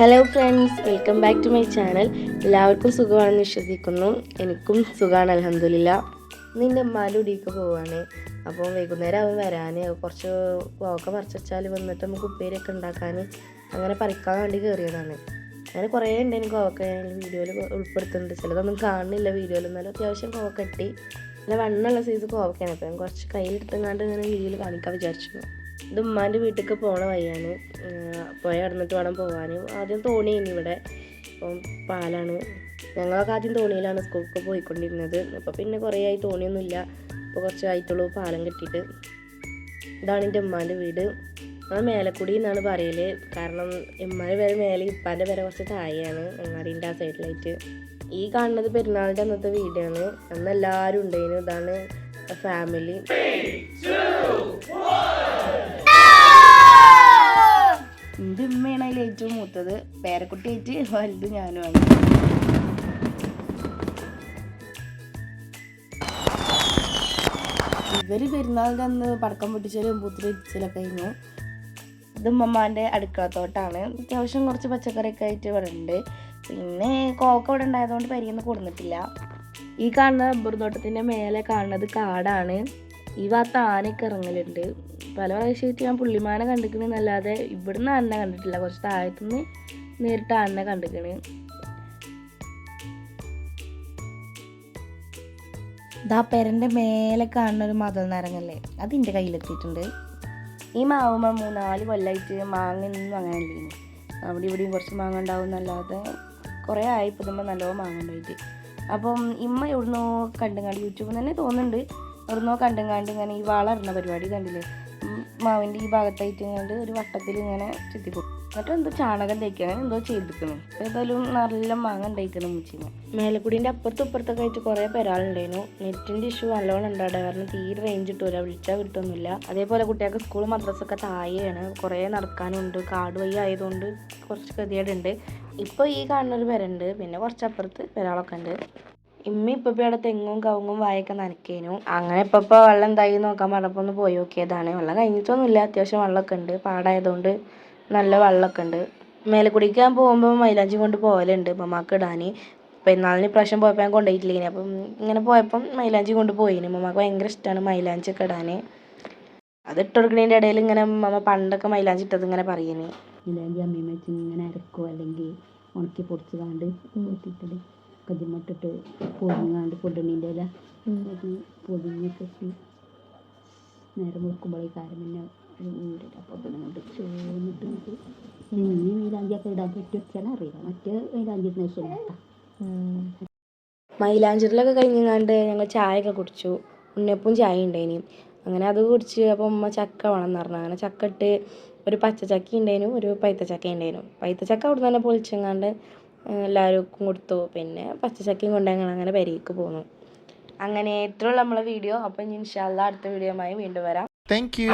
Hello friends, welcome back to my channel. എല്ലാവർക്കും സുഖമാണെന്ന് വിശ്വസിക്കുന്നു. എനിക്കും സുഖമാണ്, അൽഹംദുലില്ലാ. നിൻ്റെ ഉമ്മാൻ്റെ കുടിക്ക് പോവാണ്. അപ്പോൾ വൈകുന്നേരം ആവും വരാൻ. കുറച്ച് കോവക്ക പറിച്ചാൽ വന്നിട്ട് നമുക്ക് ഉപ്പേരിയൊക്കെ ഉണ്ടാക്കാൻ അങ്ങനെ പറിക്കാൻ വേണ്ടി കയറിയതാണ്. അങ്ങനെ കുറേ ഉണ്ടെങ്കിൽ കോവക്ക ഞാൻ വീഡിയോയിൽ ഉൾപ്പെടുത്തുന്നുണ്ട്. ചിലതൊന്നും കാണുന്നില്ല വീഡിയോയിൽ, എന്നാലും അത്യാവശ്യം കോവക്ക കിട്ടി. നല്ല വണ്ണുള്ള സൈസ് കോവക്കയാണ്. അപ്പോൾ ഞാൻ കുറച്ച് കയ്യിലെടുത്തങ്ങാണ്ട് ഇങ്ങനെ വീഡിയോയിൽ കാണിക്കാൻ വിചാരിച്ചു. ഇത് ഉമ്മാൻ്റെ വീട്ടിലേക്ക് പോണ വഴിയാണ്. പോയ നടന്നിട്ട് വേണം പോകാൻ. ആദ്യം തോണിയാണ് ഇവിടെ, അപ്പം പാലാണ്. ഞങ്ങളൊക്കെ ആദ്യം തോണിയിലാണ് സ്കൂൾക്ക് പോയിക്കൊണ്ടിരുന്നത്. അപ്പോൾ പിന്നെ കുറേ ആയി തോണിയൊന്നുമില്ല. ഇപ്പോൾ കുറച്ച് ആയിട്ടുള്ളൂ പാലം കെട്ടിയിട്ട്. ഇതാണ് എൻ്റെ ഉമ്മാൻ്റെ വീട്. അത് മേലക്കുടി എന്നാണ് പറയൽ. കാരണം ഉമ്മാൻ്റെ പേര് മേലെ, ഇപ്പാൻ്റെ പേര് കുറച്ച് താഴെയാണ്, അങ്ങാടിൻ്റെ ആ സൈഡിലായിട്ട്. ഈ കാണുന്നത് പെരുന്നാളിൻ്റെ അന്നത്തെ വീഡിയോ ആണ്. അന്ന് എല്ലാവരും ഉണ്ടായിരുന്നു. ഇതാണ് ഫാമിലി. എൻ്റെ ഉമ്മയാണ് അതിൽ ഏറ്റവും മൂത്തത്. പേരക്കുട്ടിയായിട്ട് വലുത് ഞാനുമാണ്. ഇവർ പെരുന്നാളിൻ്റെ അന്ന് പടക്കം പൊട്ടിച്ചാലും പൂത്തിരി ഇടിച്ചിലൊക്കെ കഴിഞ്ഞു. ഇത് ഉമ്മമാൻ്റെ അടുക്കളത്തോട്ടാണ്. അത്യാവശ്യം കുറച്ച് പച്ചക്കറിയൊക്കെ ആയിട്ട് ഇവിടെ ഉണ്ട്. പിന്നെ കോവക്ക ഇവിടെ ഉണ്ടായതുകൊണ്ട് പരിയൊന്നും കൊടുന്നിട്ടില്ല. ഈ കാണുന്ന റബ്ബർ തോട്ടത്തിൻ്റെ മേലെ കാണുന്നത് കാടാണ്. ഈ ഭാഗത്ത് ആനയൊക്കെ ഇറങ്ങലുണ്ട്. പല പ്രാവശ്യമായിട്ട് ഞാൻ പുള്ളിമാനെ കണ്ടിക്കണെന്നല്ലാതെ ഇവിടുന്ന് ആന കണ്ടിട്ടില്ല. കുറച്ച് താഴത്തുനിന്ന് നേരിട്ട് ആന കണ്ടിക്കണ്. ഇതാ പെരൻ്റെ മേലെ കാണുന്ന ഒരു മദൽ നാരങ്ങല്ലേ, അത് എൻ്റെ കയ്യിലെത്തിയിട്ടുണ്ട്. ഈ മാവുമ്പോൾ 3-4 കൊല്ലമായിട്ട് മാങ്ങ ഒന്നും അങ്ങനെ ഇല്ലേനി. അവിടെ ഇവിടെയും കുറച്ച് മാങ്ങ ഉണ്ടാവും എന്നല്ലാതെ കുറേ ആയി പുതുമ്പോൾ നല്ലോണം മാങ്ങ ഉണ്ടായിട്ട്. അപ്പം ഇമ്മ എവിടുന്നോ കണ്ടുങ്ങാണ്ട്, യൂട്യൂബിൽ തന്നെ തോന്നുന്നുണ്ട്, എവിടുന്നോ കണ്ടുങ്ങാണ്ട് ഇങ്ങനെ ഈ വളർന്ന പരിപാടി കണ്ടില്ലേ, മാവിൻ്റെ ഈ ഭാഗത്തായിട്ട് ഇങ്ങോട്ട് ഒരു വട്ടത്തിൽ ഇങ്ങനെ ചുറ്റിക്കൊടുക്കും. എന്നിട്ട് എന്തോ ചാണകം തേക്കുക അങ്ങനെ എന്തോ ചെയ്തിരിക്കണം. ഏതായാലും നല്ല മാങ്ങ ഉണ്ടായിക്കണം മുച്ചിന്. മേലക്കുടീൻ്റെ അപ്പുറത്തും ഇപ്പുറത്തൊക്കെ ആയിട്ട് കുറേ പേരാളുണ്ടായിരുന്നു. നെറ്റിൻ്റെ ഇഷ്യൂ നല്ലോണം ഉണ്ടാവുക, കാരണം തീരെ റേഞ്ച് കിട്ടൂല, വിളിച്ചാൽ കിട്ടുന്നില്ല. അതേപോലെ കുട്ടികൾക്ക് സ്കൂൾ മദ്രസൊക്കെ താഴെയാണ്, കുറേ നടക്കാനുണ്ട്. കാട് വഴി ആയതുകൊണ്ട് കുറച്ച് ഗതികേടുണ്ട്. ഇപ്പോൾ ഈ കാണുന്നൊരു പേരുണ്ട്, പിന്നെ കുറച്ചപ്പുറത്ത് പേരാളൊക്കെ ഉണ്ട്. ഇമ്മ ഇപ്പം ഇവിടെ തെങ്ങും കവുങ്ങും വായൊക്കെ നനയ്ക്കേനു. അങ്ങനെ ഇപ്പോൾ വെള്ളം എന്തായി നോക്കാൻ പറഞ്ഞപ്പോൾ ഒന്ന് പോയി നോക്കിയതാണ്. വെള്ളം കഴിഞ്ഞിട്ടൊന്നുമില്ല, അത്യാവശ്യം വെള്ളമൊക്കെ ഉണ്ട്. പാടായതുകൊണ്ട് നല്ല വെള്ളമൊക്കെ ഉണ്ട്. മേലെ കുടിക്കാൻ പോകുമ്പോൾ മൈലാഞ്ചി കൊണ്ട് പോകലുണ്ട് മമ്മാക്ക് ഇടാൻ. പെരുന്നാളിന് ഇപ്രാവശ്യം പോയപ്പോൾ ഞാൻ കൊണ്ടുപോയിട്ടില്ലേനി. അപ്പം ഇങ്ങനെ പോയപ്പം മൈലാഞ്ചി കൊണ്ട് പോയിന്. മമ്മാക്ക് ഭയങ്കര ഇഷ്ടമാണ് മൈലാഞ്ചി ഒക്കെ ഇടാൻ. അത് ഇട്ട് കൊടുക്കുന്നതിൻ്റെ ഇടയിൽ ഇങ്ങനെ മമ്മ പണ്ടൊക്കെ മൈലാഞ്ചി ഇട്ടത് ഇങ്ങനെ പറയുന്നേ. മൈലാഞ്ചി അമ്മയും വെച്ച് ഇങ്ങനെ അരക്കോ, അല്ലെങ്കിൽ ഉണക്കി പൊടിച്ച് കാണ്ട് ഇട്ടിട്ട് കജിമട്ടിട്ട് പൊതിഞ്ഞാണ്ട് പൊടിണീൻ്റെ ഇല പൊതിഞ്ഞ് കെട്ടി നേരം വെക്കുമ്പോഴേ കാര്യം പിന്നെ അപ്പോൾ പിന്നെ കൊണ്ട് ചോന്നിട്ട് ഈ മൈലാഞ്ചിയൊക്കെ ഇടാൻ പറ്റി വെച്ചാൽ അറിയില്ല. മറ്റേ മൈലാഞ്ചി ഇഷ്ടം. മൈലാഞ്ചിറിലൊക്കെ കഴിഞ്ഞാണ്ട് ഞങ്ങൾ ചായയൊക്കെ കുടിച്ചു. ഉണ്ണിയപ്പവും ചായ ഉണ്ടായിനി. അങ്ങനെ അത് കുടിച്ച്. അപ്പോൾ ഉമ്മ ചക്ക വേണമെന്ന് പറഞ്ഞു. അങ്ങനെ ചക്ക ഇട്ട് ഒരു പച്ചച്ചക്ക ഉണ്ടായിരുന്നു, ഒരു പൈത്തച്ചക്ക ഉണ്ടായിരുന്നു. പൈത്തച്ചക്ക അവിടെ നിന്ന് തന്നെ പൊളിച്ചെങ്ങാണ്ട് എല്ലാവർക്കും കൊടുത്തു. പിന്നെ പച്ചച്ചക്കയും കൊണ്ട് ഞങ്ങൾ അങ്ങനെ പെരേക്ക് പോന്നു. അങ്ങനെ ഇത്രയുള്ള നമ്മളെ വീഡിയോ. അപ്പം ഇൻഷാ അല്ലാഹ് അടുത്ത വീഡിയോയുമായി വീണ്ടും വരാം. Thank you.